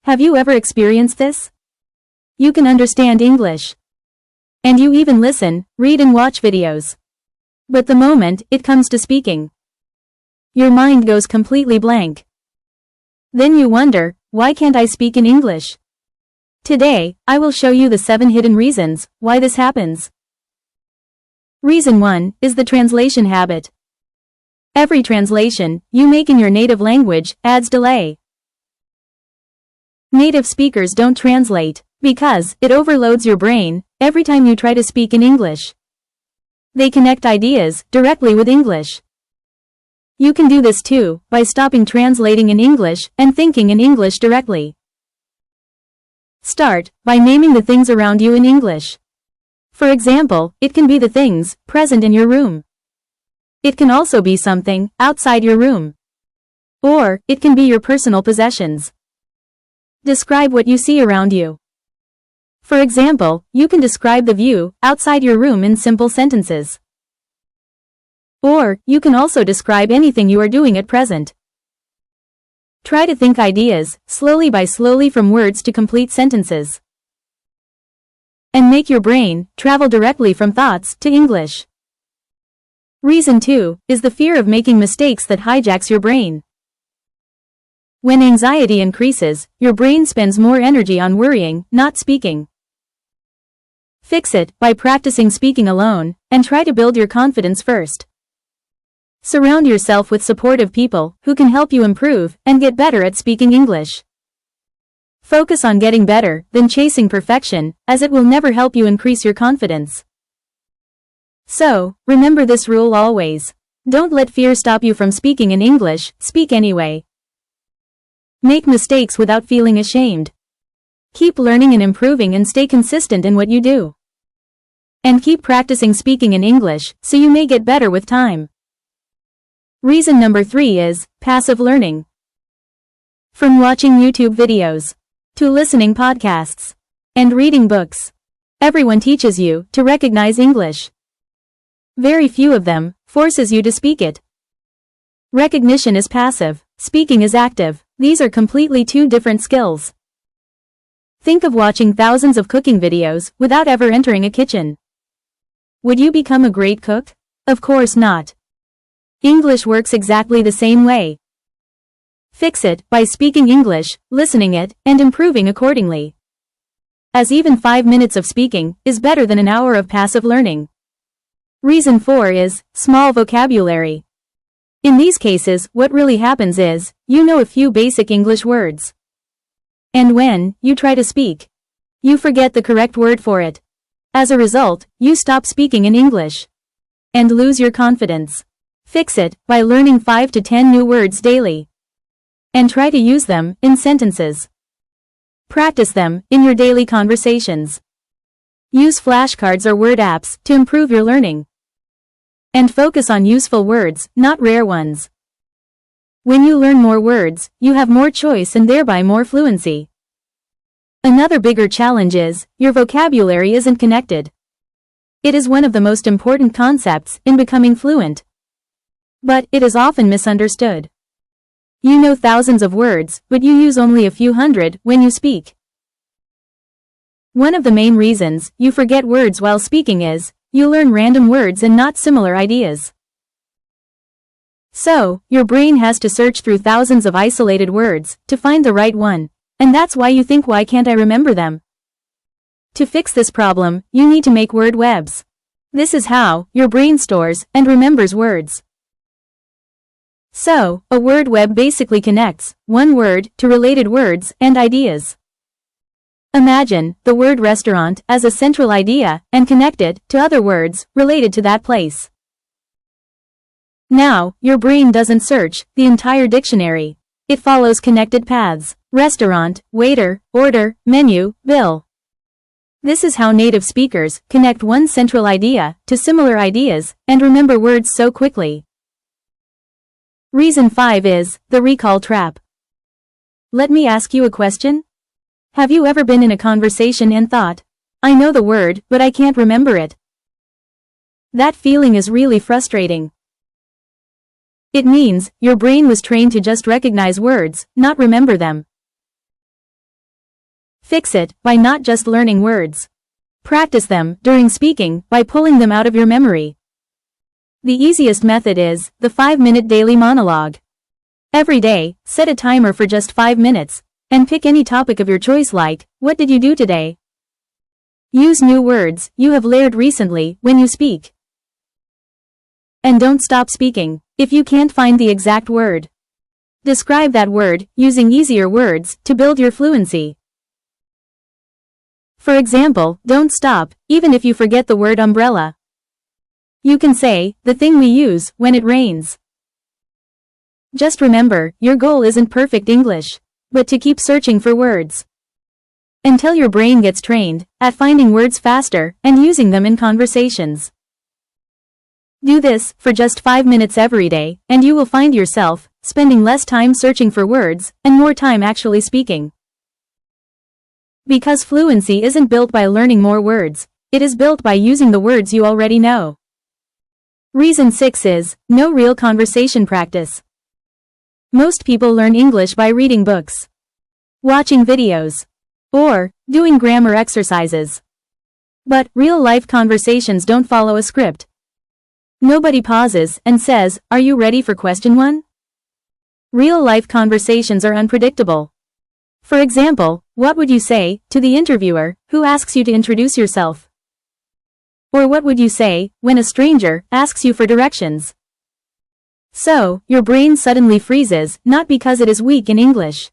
Have you ever experienced this? You can understand English. And you even listen, read and watch videos. But the moment it comes to speaking, your mind goes completely blank. Then you wonder, why can't I speak in English? Today, I will show you the 7 hidden reasons why this happens. Reason 1 is the translation habit. Every translation you make in your native language adds delay. Native speakers don't translate because it overloads your brain every time you try to speak in English. They connect ideas directly with English. You can do this too by stopping translating in English and thinking in English directly. Start by naming the things around you in English. For example, it can be the things present in your room. It can also be something outside your room. Or, it can be your personal possessions. Describe what you see around you. For example, you can describe the view outside your room in simple sentences. Or, you can also describe anything you are doing at present. Try to think ideas, slowly from words to complete sentences. And make your brain travel directly from thoughts to English. Reason 2 is the fear of making mistakes that hijacks your brain. When anxiety increases, your brain spends more energy on worrying, not speaking. Fix it by practicing speaking alone, and try to build your confidence first. Surround yourself with supportive people who can help you improve and get better at speaking English. Focus on getting better than chasing perfection, as it will never help you increase your confidence. So, remember this rule always. Don't let fear stop you from speaking in English, speak anyway. Make mistakes without feeling ashamed. Keep learning and improving and stay consistent in what you do. And keep practicing speaking in English so you may get better with time. Reason number 3 is passive learning. From watching YouTube videos to listening podcasts and reading books, everyone teaches you to recognize English. Very few of them forces you to speak it. Recognition is passive, speaking is active. These are completely two different skills. Think of watching thousands of cooking videos without ever entering a kitchen. Would you become a great cook? Of course not. English works exactly the same way. Fix it by speaking English, listening it, and improving accordingly. As even 5 minutes of speaking is better than an hour of passive learning. Reason 4 is small vocabulary. In these cases, what really happens is, you know a few basic English words. And when you try to speak, you forget the correct word for it. As a result, you stop speaking in English and lose your confidence. Fix it by learning 5 to 10 new words daily. And try to use them in sentences. Practice them in your daily conversations. Use flashcards or word apps to improve your learning. And focus on useful words, not rare ones. When you learn more words, you have more choice and thereby more fluency. Another bigger challenge is, your vocabulary isn't connected. It is one of the most important concepts in becoming fluent. But it is often misunderstood. You know thousands of words, but you use only a few hundred when you speak. One of the main reasons you forget words while speaking is, you learn random words and not similar ideas. So, your brain has to search through thousands of isolated words to find the right one, and that's why you think, why can't I remember them? To fix this problem, you need to make word webs. This is how your brain stores and remembers words. So, a word web basically connects one word to related words and ideas. Imagine the word restaurant as a central idea and connect it to other words related to that place. Now, your brain doesn't search the entire dictionary. It follows connected paths: restaurant, waiter, order, menu, bill. This is how native speakers connect one central idea to similar ideas and remember words so quickly. Reason 5 is the recall trap. Let me ask you a question. Have you ever been in a conversation and thought, I know the word, but I can't remember it? That feeling is really frustrating. It means your brain was trained to just recognize words, not remember them. Fix it by not just learning words. Practice them during speaking by pulling them out of your memory. The easiest method is the 5-minute daily monologue. Every day, set a timer for just 5 minutes, and pick any topic of your choice like, what did you do today? Use new words you have learned recently when you speak. And don't stop speaking if you can't find the exact word. Describe that word using easier words to build your fluency. For example, don't stop, even if you forget the word umbrella. You can say, the thing we use when it rains. Just remember, your goal isn't perfect English, but to keep searching for words. Until your brain gets trained at finding words faster and using them in conversations. Do this for just 5 minutes every day, and you will find yourself spending less time searching for words and more time actually speaking. Because fluency isn't built by learning more words, it is built by using the words you already know. Reason 6 is, no real conversation practice. Most people learn English by reading books, watching videos, or doing grammar exercises. But real-life conversations don't follow a script. Nobody pauses and says, are you ready for question 1? Real-life conversations are unpredictable. For example, what would you say to the interviewer who asks you to introduce yourself? Or what would you say when a stranger asks you for directions? So, your brain suddenly freezes, not because it is weak in English,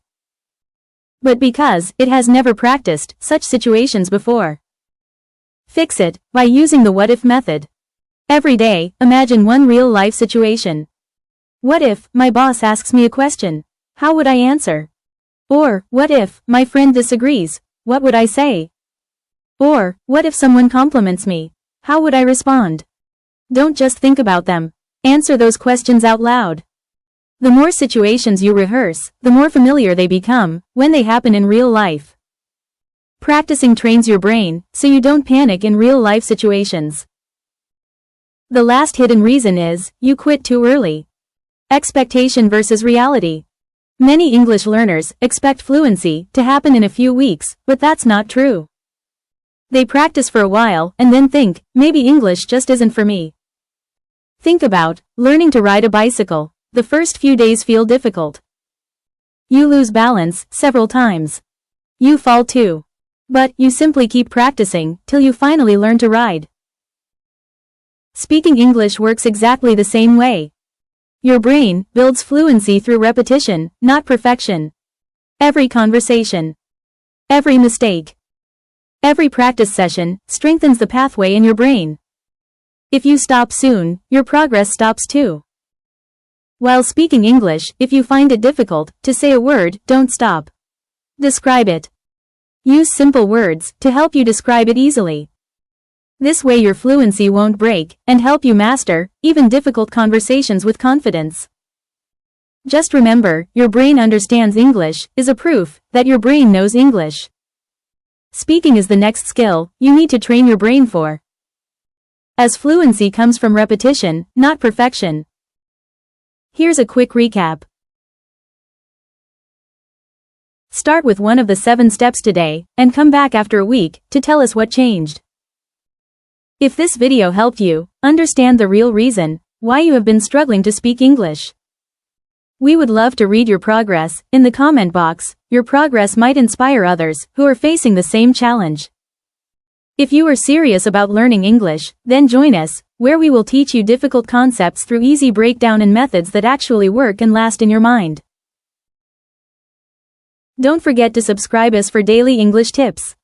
but because it has never practiced such situations before. Fix it by using the what-if method. Every day, imagine one real-life situation. What if my boss asks me a question? How would I answer? Or, what if my friend disagrees? What would I say? Or, what if someone compliments me? How would I respond? Don't just think about them. Answer those questions out loud. The more situations you rehearse, the more familiar they become when they happen in real life. Practicing trains your brain so you don't panic in real-life situations. The last hidden reason is, you quit too early. Expectation versus reality. Many English learners expect fluency to happen in a few weeks, but that's not true. They practice for a while and then think, maybe English just isn't for me. Think about learning to ride a bicycle. The first few days feel difficult. You lose balance several times. You fall too. But you simply keep practicing till you finally learn to ride. Speaking English works exactly the same way. Your brain builds fluency through repetition, not perfection. Every conversation, every mistake, every practice session strengthens the pathway in your brain. If you stop soon, your progress stops too. While speaking English, if you find it difficult to say a word, don't stop. Describe it. Use simple words to help you describe it easily. This way your fluency won't break and help you master even difficult conversations with confidence. Just remember, your brain understands English is a proof that your brain knows English. Speaking is the next skill you need to train your brain for. As fluency comes from repetition, not perfection. Here's a quick recap. Start with one of the 7 steps today, and come back after a week to tell us what changed. If this video helped you understand the real reason why you have been struggling to speak English, we would love to read your progress in the comment box. Your progress might inspire others who are facing the same challenge. If you are serious about learning English, then join us, where we will teach you difficult concepts through easy breakdown and methods that actually work and last in your mind. Don't forget to subscribe us for daily English tips.